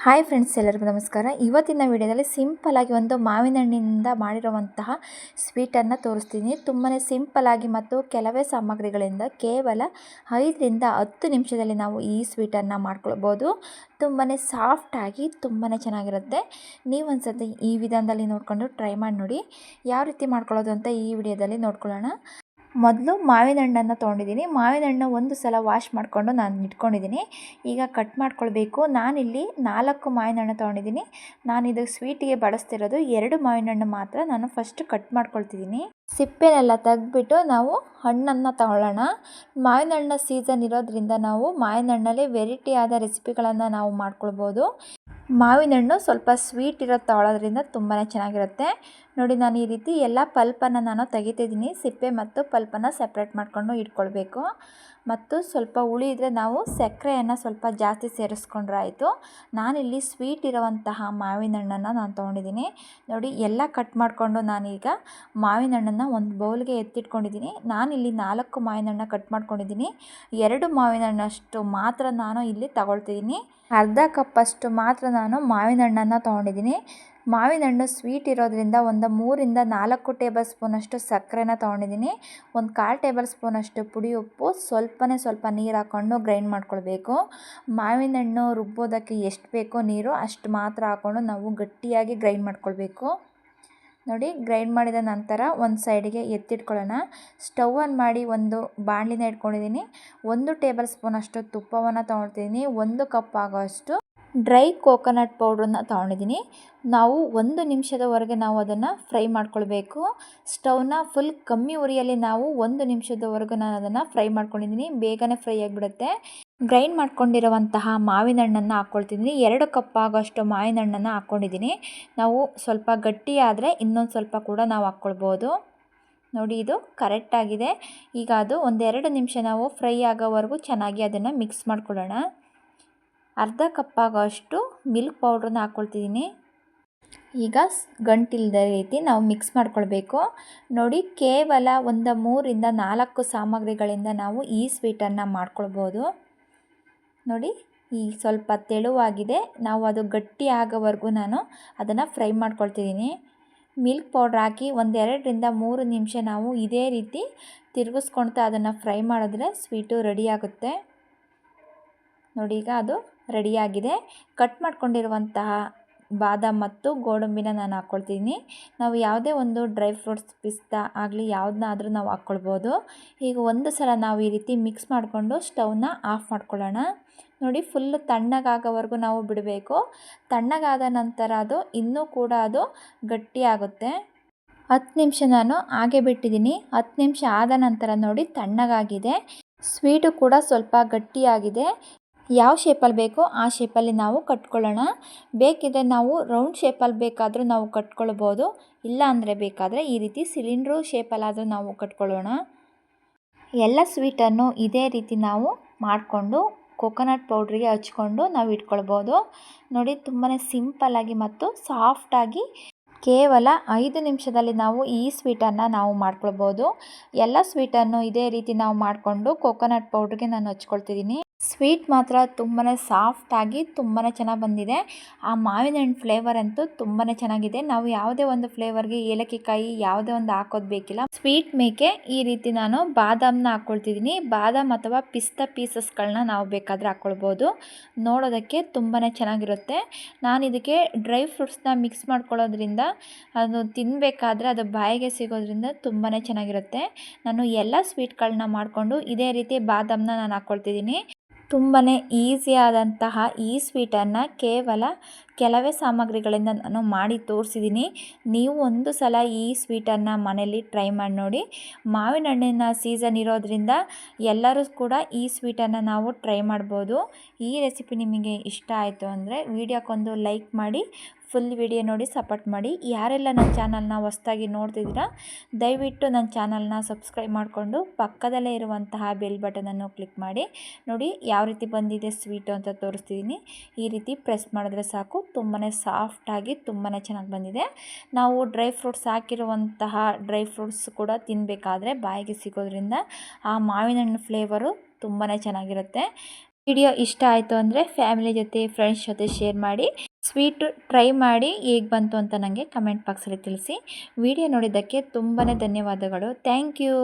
Hi friends, ಎಲ್ಲರಿಗೂ ನಮಸ್ಕಾರ. ಇವತ್ತಿನ ವಿಡಿಯೋದಲ್ಲಿ ಸಿಂಪಲ್ಲಾಗಿ ಒಂದು ಮಾವಿನ ಹಣ್ಣಿನಿಂದ ಮಾಡಿರುವಂತಹ ಸ್ವೀಟನ್ನು ತೋರಿಸ್ತೀನಿ. ತುಂಬಾ ಸಿಂಪಲ್ಲಾಗಿ ಮತ್ತು ಕೆಲವೇ ಸಾಮಗ್ರಿಗಳಿಂದ ಕೇವಲ 5ರಿಂದ 10 ನಿಮಿಷದಲ್ಲಿ ನಾವು ಈ ಸ್ವೀಟನ್ನು ಮಾಡ್ಕೊಳ್ಬೋದು. ತುಂಬಾ ಸಾಫ್ಟಾಗಿ ತುಂಬಾ ಚೆನ್ನಾಗಿರುತ್ತೆ. ನೀವು ಒಂದ್ಸತಿ ಈ ವಿಧಾನದಲ್ಲಿ ನೋಡಿಕೊಂಡು ಟ್ರೈ ಮಾಡಿ ನೋಡಿ. ಯಾವ ರೀತಿ ಮಾಡ್ಕೊಳ್ಳೋದು ಅಂತ ಈ ವಿಡಿಯೋದಲ್ಲಿ ನೋಡ್ಕೊಳ್ಳೋಣ. ಮೊದಲು ಮಾವಿನ ಹಣ್ಣನ್ನು ತೊಗೊಂಡಿದ್ದೀನಿ. ಮಾವಿನ ಹಣ್ಣು ಒಂದು ಸಲ ವಾಶ್ ಮಾಡಿಕೊಂಡು ನಾನು ಇಟ್ಕೊಂಡಿದ್ದೀನಿ. ಈಗ ಕಟ್ ಮಾಡ್ಕೊಳ್ಬೇಕು. ನಾನಿಲ್ಲಿ 4 ಮಾವಿನ ಹಣ್ಣು ತೊಗೊಂಡಿದ್ದೀನಿ. ನಾನಿದು ಸ್ವೀಟಿಗೆ ಬಳಸ್ತಿರೋದು 2 ಮಾವಿನ ಹಣ್ಣು ಮಾತ್ರ. ನಾನು ಫಸ್ಟ್ ಕಟ್ ಮಾಡ್ಕೊಳ್ತಿದ್ದೀನಿ. ಸಿಪ್ಪೆನೆಲ್ಲ ತೆಗೆದ್ಬಿಟ್ಟು ನಾವು ಹಣ್ಣನ್ನು ತಗೊಳ್ಳೋಣ. ಮಾವಿನ ಹಣ್ಣಿನ ಸೀಸನ್ ಇರೋದ್ರಿಂದ ನಾವು ಮಾವಿನ ಹಣ್ಣಲ್ಲಿ ವೆರೈಟಿ ಆದ ರೆಸಿಪಿಗಳನ್ನು ನಾವು ಮಾಡ್ಕೊಳ್ಬೋದು. ಮಾವಿನ ಹಣ್ಣು ಸ್ವಲ್ಪ ಸ್ವೀಟ್ ಇರೋದು ತಗೊಳ್ಳೋದ್ರಿಂದ ತುಂಬಾ ಚೆನ್ನಾಗಿರುತ್ತೆ. ನೋಡಿ, ನಾನು ಈ ರೀತಿ ಎಲ್ಲ ಪಲ್ಪನ್ನು ನಾನು ತೆಗಿತಿದ್ದೀನಿ. ಸಿಪ್ಪೆ ಮತ್ತು ಪಲ್ಪನ್ನು ಸೆಪ್ರೇಟ್ ಮಾಡಿಕೊಂಡು ಇಟ್ಕೊಳ್ಬೇಕು. ಮತ್ತು ಸ್ವಲ್ಪ ಹುಳಿ ಇದ್ದರೆ ನಾವು ಸಕ್ಕರೆಯನ್ನು ಸ್ವಲ್ಪ ಜಾಸ್ತಿ ಸೇರಿಸ್ಕೊಂಡ್ರೆ ಆಯಿತು. ನಾನಿಲ್ಲಿ ಸ್ವೀಟ್ ಇರುವಂತಹ ಮಾವಿನ ಹಣ್ಣನ್ನು ನಾನು ತೊಗೊಂಡಿದ್ದೀನಿ. ನೋಡಿ, ಎಲ್ಲ ಕಟ್ ಮಾಡಿಕೊಂಡು ನಾನೀಗ ಮಾವಿನ ಹಣ್ಣನ್ನು ಒಂದು ಬೌಲ್ಗೆ ಎತ್ತಿಟ್ಕೊಂಡಿದ್ದೀನಿ. ನಾನಿಲ್ಲಿ 4 ಮಾವಿನ ಹಣ್ಣು ಕಟ್ ಮಾಡ್ಕೊಂಡಿದ್ದೀನಿ. 2 ಮಾವಿನ ಹಣ್ಣಷ್ಟು ಮಾತ್ರ ನಾನು ಇಲ್ಲಿ ತಗೊಳ್ತಿದ್ದೀನಿ. ಅರ್ಧ ಕಪ್ಪಷ್ಟು ಮಾತ್ರ ನಾನು ಮಾವಿನ ಹಣ್ಣನ್ನು ತೊಗೊಂಡಿದ್ದೀನಿ. ಮಾವಿನ ಹಣ್ಣು ಸ್ವೀಟ್ ಇರೋದ್ರಿಂದ ಒಂದು 3ರಿಂದ 4 ಟೇಬಲ್ ಸ್ಪೂನಷ್ಟು ಸಕ್ಕರೆನ ತೊಗೊಂಡಿದ್ದೀನಿ. ಒಂದು 1/4 ಟೇಬಲ್ ಸ್ಪೂನಷ್ಟು ಪುಡಿ ಉಪ್ಪು, ಸ್ವಲ್ಪ ನೀರು ಹಾಕ್ಕೊಂಡು ಗ್ರೈಂಡ್ ಮಾಡ್ಕೊಳ್ಬೇಕು. ಮಾವಿನ ಹಣ್ಣು ರುಬ್ಬೋದಕ್ಕೆ ಎಷ್ಟು ಬೇಕೋ ನೀರು ಅಷ್ಟು ಮಾತ್ರ ಹಾಕ್ಕೊಂಡು ನಾವು ಗಟ್ಟಿಯಾಗಿ ಗ್ರೈಂಡ್ ಮಾಡ್ಕೊಳ್ಬೇಕು. ನೋಡಿ, ಗ್ರೈಂಡ್ ಮಾಡಿದ ನಂತರ ಒಂದು ಸೈಡಿಗೆ ಎತ್ತಿಟ್ಕೊಳ್ಳೋಣ. ಸ್ಟವ್ ಆನ್ ಮಾಡಿ ಒಂದು ಬಾಣಲಿನ ಇಟ್ಕೊಂಡಿದ್ದೀನಿ. 1 ಟೇಬಲ್ ಸ್ಪೂನಷ್ಟು ತುಪ್ಪವನ್ನು ತೊಗೊಳ್ತಿದ್ದೀನಿ. 1 ಕಪ್ ಆಗೋಷ್ಟು ಡ್ರೈ ಕೋಕೋನಟ್ ಪೌಡ್ರನ್ನ ತೊಗೊಂಡಿದ್ದೀನಿ. ನಾವು 1 ನಿಮಿಷದವರೆಗೆ ನಾವು ಅದನ್ನು ಫ್ರೈ ಮಾಡ್ಕೊಳ್ಬೇಕು. ಸ್ಟವ್ನ ಫುಲ್ ಕಮ್ಮಿ ಉರಿಯಲ್ಲಿ ನಾವು 1 ನಿಮಿಷದವರೆಗೂ ನಾನು ಅದನ್ನು ಫ್ರೈ ಮಾಡ್ಕೊಂಡಿದ್ದೀನಿ. ಬೇಗನೆ ಫ್ರೈ ಆಗಿಬಿಡುತ್ತೆ. ಗ್ರೈಂಡ್ ಮಾಡ್ಕೊಂಡಿರುವಂತಹ ಮಾವಿನ ಹಣ್ಣನ್ನು ಹಾಕ್ಕೊಳ್ತಿದ್ದೀನಿ. 2 ಕಪ್ ಆಗೋಷ್ಟು ಮಾವಿನ ಹಣ್ಣನ್ನು ಹಾಕ್ಕೊಂಡಿದ್ದೀನಿ. ನಾವು ಸ್ವಲ್ಪ ಗಟ್ಟಿ ಆದರೆ ಇನ್ನೊಂದು ಸ್ವಲ್ಪ ಕೂಡ ನಾವು ಹಾಕ್ಕೊಳ್ಬೋದು. ನೋಡಿ, ಇದು ಕರೆಕ್ಟಾಗಿದೆ. ಈಗ ಅದು 1-2 ನಿಮಿಷ ನಾವು ಫ್ರೈ ಆಗೋವರೆಗೂ ಚೆನ್ನಾಗಿ ಅದನ್ನು ಮಿಕ್ಸ್ ಮಾಡ್ಕೊಳ್ಳೋಣ. ಅರ್ಧ ಕಪ್ ಆಗೋಷ್ಟು ಮಿಲ್ಕ್ ಪೌಡ್ರನ್ನ ಹಾಕ್ಕೊಳ್ತಿದ್ದೀನಿ. ಈಗ ಗಂಟಿಲ್ಲದ ರೀತಿ ನಾವು ಮಿಕ್ಸ್ ಮಾಡ್ಕೊಳ್ಬೇಕು. ನೋಡಿ, ಕೇವಲ ಒಂದು 3ರಿಂದ 4 ಸಾಮಗ್ರಿಗಳಿಂದ ನಾವು ಈ ಸ್ವೀಟನ್ನು ಮಾಡ್ಕೊಳ್ಬೋದು. ನೋಡಿ, ಈ ಸ್ವಲ್ಪ ತೆಳುವಾಗಿದೆ. ನಾವು ಅದು ಗಟ್ಟಿ ಆಗೋವರೆಗೂ ನಾನು ಅದನ್ನು ಫ್ರೈ ಮಾಡ್ಕೊಳ್ತಿದ್ದೀನಿ. ಮಿಲ್ಕ್ ಪೌಡ್ರ್ ಹಾಕಿ 1-2ರಿಂದ 3 ನಿಮಿಷ ನಾವು ಇದೇ ರೀತಿ ತಿರುಗಿಸ್ಕೊಳ್ತಾ ಅದನ್ನು ಫ್ರೈ ಮಾಡಿದ್ರೆ ಸ್ವೀಟು ರೆಡಿಯಾಗುತ್ತೆ. ನೋಡಿ, ಈಗ ಅದು ರೆಡಿಯಾಗಿದೆ. ಕಟ್ ಮಾಡ್ಕೊಂಡಿರುವಂತಹ ಬಾದಾಮ್ ಮತ್ತು ಗೋಡಂಬಿನ ನಾನು ಹಾಕ್ಕೊಳ್ತೀನಿ. ನಾವು ಯಾವುದೇ ಒಂದು ಡ್ರೈ ಫ್ರೂಟ್ಸ್, ಪಿಸ್ತಾ ಆಗಲಿ ಯಾವುದನ್ನಾದರೂ ನಾವು ಹಾಕ್ಕೊಳ್ಬೋದು. ಈಗ ಒಂದು ಸಲ ನಾವು ಈ ರೀತಿ ಮಿಕ್ಸ್ ಮಾಡಿಕೊಂಡು ಸ್ಟವ್ನ ಆಫ್ ಮಾಡ್ಕೊಳ್ಳೋಣ. ನೋಡಿ, ಫುಲ್ಲು ತಣ್ಣಗಾಗೋವರೆಗೂ ನಾವು ಬಿಡಬೇಕು. ತಣ್ಣಗಾದ ನಂತರ ಅದು ಇನ್ನೂ ಕೂಡ ಅದು ಗಟ್ಟಿಯಾಗುತ್ತೆ. 10 ನಿಮಿಷ ನಾನು ಹಾಗೆ ಬಿಟ್ಟಿದ್ದೀನಿ. 10 ನಿಮಿಷ ಆದ ನಂತರ ನೋಡಿ, ತಣ್ಣಗಾಗಿದೆ. ಸ್ವೀಟು ಕೂಡ ಸ್ವಲ್ಪ ಗಟ್ಟಿಯಾಗಿದೆ. ಯಾವ ಶೇಪಲ್ಲಿ ಬೇಕೋ ಆ ಶೇಪಲ್ಲಿ ನಾವು ಕಟ್ಕೊಳ್ಳೋಣ. ಬೇಕಿದ್ದರೆ ನಾವು ರೌಂಡ್ ಶೇಪಲ್ಲಿ ಬೇಕಾದರೂ ನಾವು ಕಟ್ಕೊಳ್ಬೋದು. ಇಲ್ಲ ಅಂದರೆ ಬೇಕಾದರೆ ಈ ರೀತಿ ಸಿಲಿಂಡ್ರು ಶೇಪಲ್ಲಾದರೂ ನಾವು ಕಟ್ಕೊಳ್ಳೋಣ. ಎಲ್ಲ ಸ್ವೀಟನ್ನು ಇದೇ ರೀತಿ ನಾವು ಮಾಡಿಕೊಂಡು ಕೋಕೋನಟ್ ಪೌಡ್ರಿಗೆ ಹಚ್ಕೊಂಡು ನಾವು ಇಟ್ಕೊಳ್ಬೋದು. ನೋಡಿ, ತುಂಬಾ ಸಿಂಪಲ್ಲಾಗಿ ಮತ್ತು ಸಾಫ್ಟಾಗಿ ಕೇವಲ 5 ನಿಮಿಷದಲ್ಲಿ ನಾವು ಈ ಸ್ವೀಟನ್ನು ನಾವು ಮಾಡ್ಕೊಳ್ಬೋದು. ಎಲ್ಲ ಸ್ವೀಟನ್ನು ಇದೇ ರೀತಿ ನಾವು ಮಾಡಿಕೊಂಡು ಕೋಕೋನಟ್ ಪೌಡ್ರಿಗೆ ನಾನು ಹಚ್ಕೊಳ್ತಿದ್ದೀನಿ. ಸ್ವೀಟ್ ಮಾತ್ರ ತುಂಬಾ ಸಾಫ್ಟಾಗಿ ತುಂಬಾ ಚೆನ್ನಾಗಿ ಬಂದಿದೆ. ಆ ಮಾವಿನ ಹಣ್ಣು ಫ್ಲೇವರ್ ಅಂತೂ ತುಂಬಾ ಚೆನ್ನಾಗಿದೆ. ನಾವು ಯಾವುದೇ ಒಂದು ಫ್ಲೇವರ್ಗೆ ಏಲಕ್ಕಿಕಾಯಿ ಯಾವುದೇ ಒಂದು ಹಾಕೋದು ಬೇಕಿಲ್ಲ. ಸ್ವೀಟ್ ಮೇಕೆ ಈ ರೀತಿ ನಾನು ಬಾದಾಮನ್ನ ಹಾಕ್ಕೊಳ್ತಿದ್ದೀನಿ. ಬಾದಾಮ್ ಅಥವಾ ಪಿಸ್ತಾ ಪೀಸಸ್ಗಳನ್ನ ನಾವು ಬೇಕಾದರೆ ಹಾಕ್ಕೊಳ್ಬೋದು. ನೋಡೋದಕ್ಕೆ ತುಂಬಾ ಚೆನ್ನಾಗಿರುತ್ತೆ. ನಾನು ಇದಕ್ಕೆ ಡ್ರೈ ಫ್ರೂಟ್ಸ್ನ ಮಿಕ್ಸ್ ಮಾಡ್ಕೊಳ್ಳೋದ್ರಿಂದ ಅದು ತಿನ್ನಬೇಕಾದ್ರೆ ಅದು ಬಾಯಿಗೆ ಸಿಗೋದ್ರಿಂದ ತುಂಬಾ ಚೆನ್ನಾಗಿರುತ್ತೆ. ನಾನು ಎಲ್ಲ ಸ್ವೀಟ್ಗಳನ್ನ ಮಾಡಿಕೊಂಡು ಇದೇ ರೀತಿ ಬಾದಾಮನ್ನ ನಾನು ಹಾಕ್ಕೊಳ್ತಿದ್ದೀನಿ. ತುಂಬಾ ಈಸಿಯಾದಂತಹ ಈ ಸ್ವೀಟನ್ನು ಕೇವಲ ಕೆಲವೇ ಸಾಮಗ್ರಿಗಳಿಂದ ನಾನು ಮಾಡಿ ತೋರಿಸಿದ್ದೀನಿ. ನೀವು ಒಂದು ಸಲ ಈ ಸ್ವೀಟನ್ನು ಮನೇಲಿ ಟ್ರೈ ಮಾಡಿ ನೋಡಿ. ಮಾವಿನ ಹಣ್ಣಿನ ಸೀಸನ್ ಇರೋದ್ರಿಂದ ಎಲ್ಲರೂ ಕೂಡ ಈ ಸ್ವೀಟನ್ನು ನಾವು ಟ್ರೈ ಮಾಡ್ಬೋದು. ಈ ರೆಸಿಪಿ ನಿಮಗೆ ಇಷ್ಟ ಆಯಿತು ಅಂದರೆ ವಿಡಿಯೋಕ್ಕೊಂದು ಲೈಕ್ ಮಾಡಿ, ಫುಲ್ ವಿಡಿಯೋ ನೋಡಿ ಸಪೋರ್ಟ್ ಮಾಡಿ. ಯಾರೆಲ್ಲ ನನ್ನ ಚಾನಲ್ನ ಹೊಸದಾಗಿ ನೋಡ್ತಿದ್ದೀರಾ ದಯವಿಟ್ಟು ನನ್ನ ಚಾನಲ್ನ ಸಬ್ಸ್ಕ್ರೈಬ್ ಮಾಡಿಕೊಂಡು ಪಕ್ಕದಲ್ಲೇ ಇರುವಂತಹ ಬೆಲ್ ಬಟನನ್ನು ಕ್ಲಿಕ್ ಮಾಡಿ. ನೋಡಿ, ಯಾವ ರೀತಿ ಬಂದಿದೆ ಸ್ವೀಟು ಅಂತ ತೋರಿಸ್ತಿದ್ದೀನಿ. ಈ ರೀತಿ ಪ್ರೆಸ್ ಮಾಡಿದ್ರೆ ಸಾಕು, ತುಂಬಾ ಸಾಫ್ಟಾಗಿ ತುಂಬಾ ಚೆನ್ನಾಗಿ ಬಂದಿದೆ. ನಾವು ಡ್ರೈ ಫ್ರೂಟ್ಸ್ ಹಾಕಿರುವಂತಹ ಡ್ರೈ ಫ್ರೂಟ್ಸ್ ಕೂಡ ತಿನ್ನಬೇಕಾದ್ರೆ ಬಾಯಿಗೆ ಸಿಗೋದ್ರಿಂದ ಆ ಮಾವಿನ ಹಣ್ಣು ಫ್ಲೇವರು ತುಂಬಾ ಚೆನ್ನಾಗಿರುತ್ತೆ. ವಿಡಿಯೋ ಇಷ್ಟ ಆಯಿತು ಅಂದರೆ ಫ್ಯಾಮಿಲಿ ಜೊತೆ ಫ್ರೆಂಡ್ಸ್ ಜೊತೆ ಶೇರ್ ಮಾಡಿ. ಸ್ವೀಟು ಟ್ರೈ ಮಾಡಿ ಹೇಗೆ ಬಂತು ಅಂತ ನನಗೆ ಕಮೆಂಟ್ ಬಾಕ್ಸಲ್ಲಿ ತಿಳಿಸಿ. ವಿಡಿಯೋ ನೋಡಿದ್ದಕ್ಕೆ ತುಂಬಾ ಧನ್ಯವಾದಗಳು. Thank you.